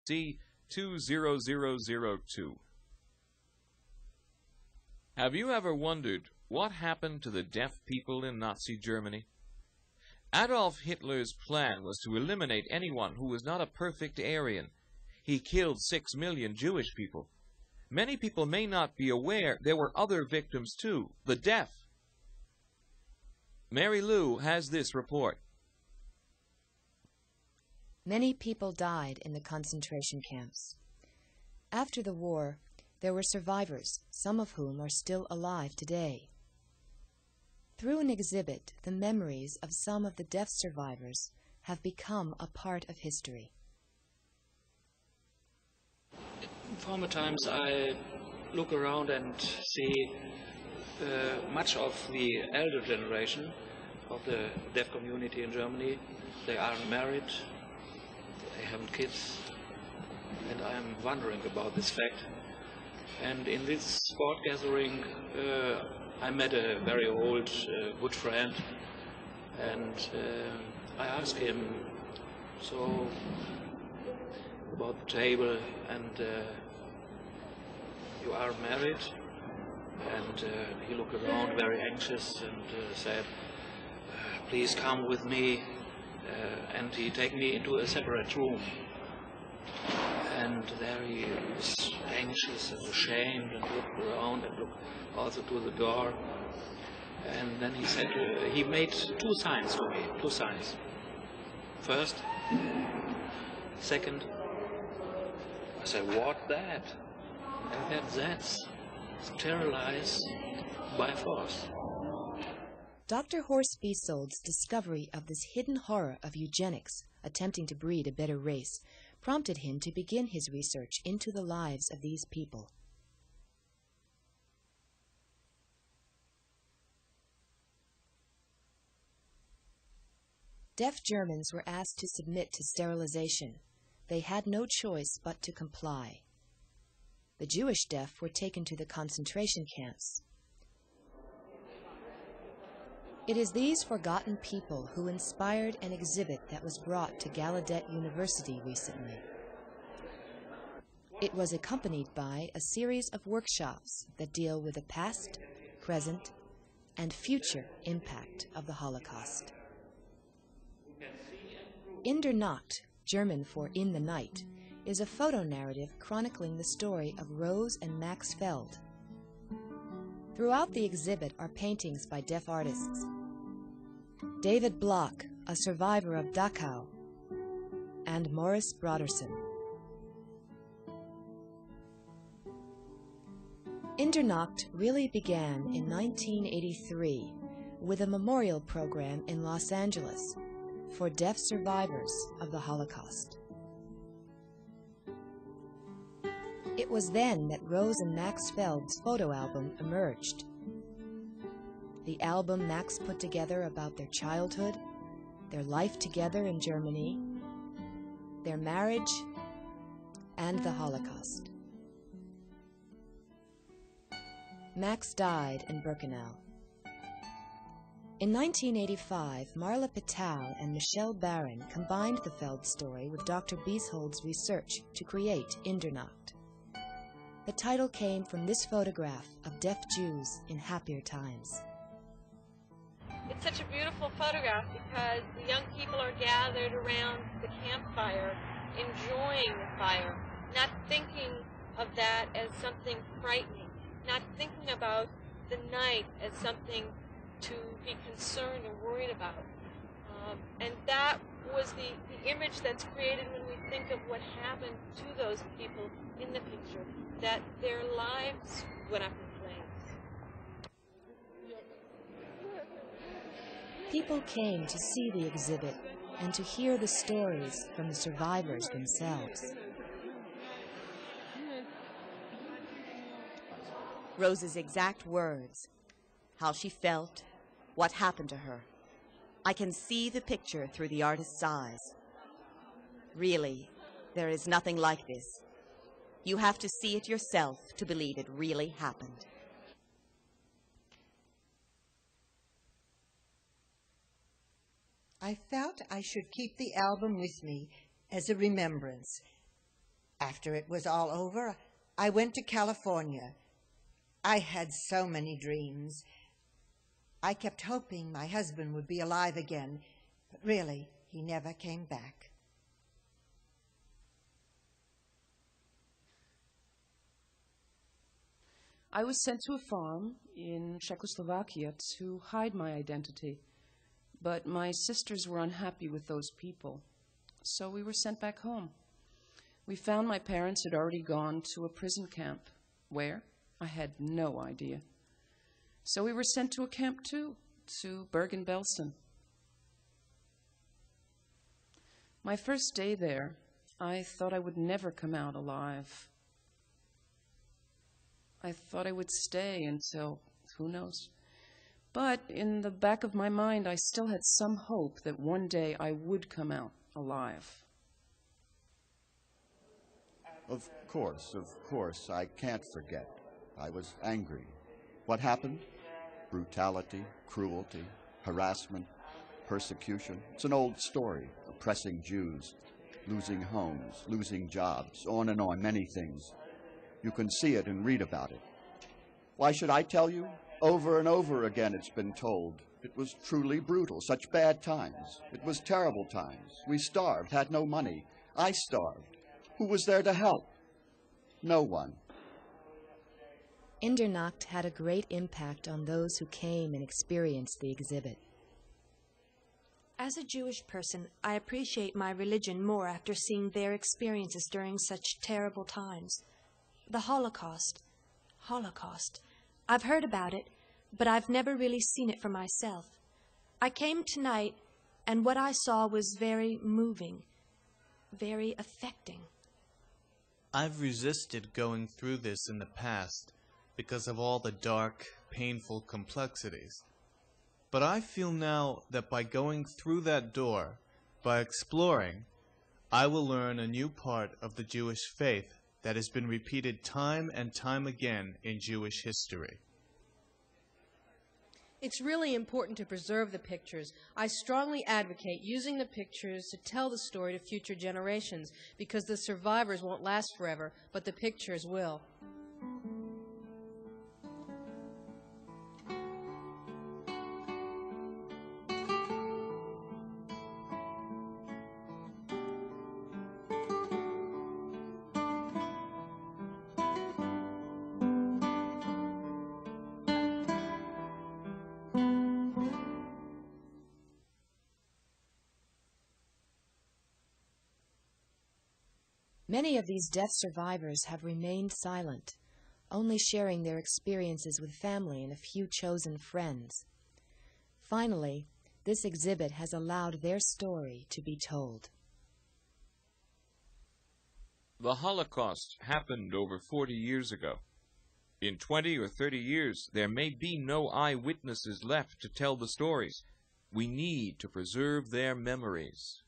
C20002. Have you ever wondered what happened to the deaf people in Nazi Germany? Adolf Hitler's plan was to eliminate anyone who was not a perfect Aryan. He killed 6 million Jewish people. Many people may not be aware there were other victims too, the deaf. Mary Lou has this report. Many people died in the concentration camps. After the war, there were survivors, some of whom are still alive today. Through an exhibit, the memories of some of the deaf survivors have become a part of history. In former times I look around and see much of the elder generation of the deaf community in Germany. They aren't married, they haven't kids, and I'm wondering about this fact. And in this sport gathering I met a very old good friend, and I asked him so about the table, and you are married? And he looked around very anxious and said, please come with me, and he take me into a separate room. And there he was anxious and ashamed and looked around and looked also to the door. And then he said, he made 2 signs to me, 2 signs. First, second. I said, what that? And that's sterilize by force. Dr. Horst Biesold's discovery of this hidden horror of eugenics, attempting to breed a better race, prompted him to begin his research into the lives of these people. Deaf Germans were asked to submit to sterilization. They had no choice but to comply. The Jewish deaf were taken to the concentration camps. It is these forgotten people who inspired an exhibit that was brought to Gallaudet University recently. It was accompanied by a series of workshops that deal with the past, present, and future impact of the Holocaust. In Der Nacht, German for In the Night, is a photo-narrative chronicling the story of Rose and Max Feld. Throughout the exhibit are paintings by deaf artists. David Bloch, a survivor of Dachau, and Morris Broderson. In Der Nacht really began in 1983 with a memorial program in Los Angeles for deaf survivors of the Holocaust. It was then that Rose and Max Feld's photo album emerged. The album Max put together about their childhood, their life together in Germany, their marriage, and the Holocaust. Max died in Birkenau. In 1985, Marla Pital and Michelle Barron combined the Feld story with Dr. Biesold's research to create In Der Nacht. The title came from this photograph of deaf Jews in happier times. It's such a beautiful photograph because the young people are gathered around the campfire, enjoying the fire, not thinking of that as something frightening, not thinking about the night as something to be concerned or worried about. And that was the image that's created when we think of what happened to those people in the picture, that their lives went up in flames. People came to see the exhibit and to hear the stories from the survivors themselves. Rose's exact words, how she felt, what happened to her. I can see the picture through the artist's eyes. Really, there is nothing like this. You have to see it yourself to believe it really happened. I felt I should keep the album with me as a remembrance. After it was all over, I went to California. I had so many dreams. I kept hoping my husband would be alive again, but really, he never came back. I was sent to a farm in Czechoslovakia to hide my identity, but my sisters were unhappy with those people, so we were sent back home. We found my parents had already gone to a prison camp. Where? I had no idea. So we were sent to a camp too, to Bergen-Belsen. My first day there, I thought I would never come out alive. I thought I would stay until, who knows. But in the back of my mind, I still had some hope that one day I would come out alive. Of course, I can't forget. I was angry. What happened? Brutality, cruelty, harassment, persecution. It's an old story. Oppressing Jews, losing homes, losing jobs, on and on, many things. You can see it and read about it. Why should I tell you? Over and over again it's been told. It was truly brutal, such bad times. It was terrible times. We starved, had no money. I starved. Who was there to help? No one. In Der Nacht had a great impact on those who came and experienced the exhibit. As a Jewish person, I appreciate my religion more after seeing their experiences during such terrible times. The Holocaust. I've heard about it, but I've never really seen it for myself. I came tonight, and what I saw was very moving, very affecting. I've resisted going through this in the past because of all the dark, painful complexities. But I feel now that by going through that door, by exploring, I will learn a new part of the Jewish faith that has been repeated time and time again in Jewish history. It's really important to preserve the pictures. I strongly advocate using the pictures to tell the story to future generations, because the survivors won't last forever, but the pictures will. Many of these death survivors have remained silent, only sharing their experiences with family and a few chosen friends. Finally, this exhibit has allowed their story to be told. The Holocaust happened over 40 years ago. In 20 or 30 years, there may be no eyewitnesses left to tell the stories. We need to preserve their memories.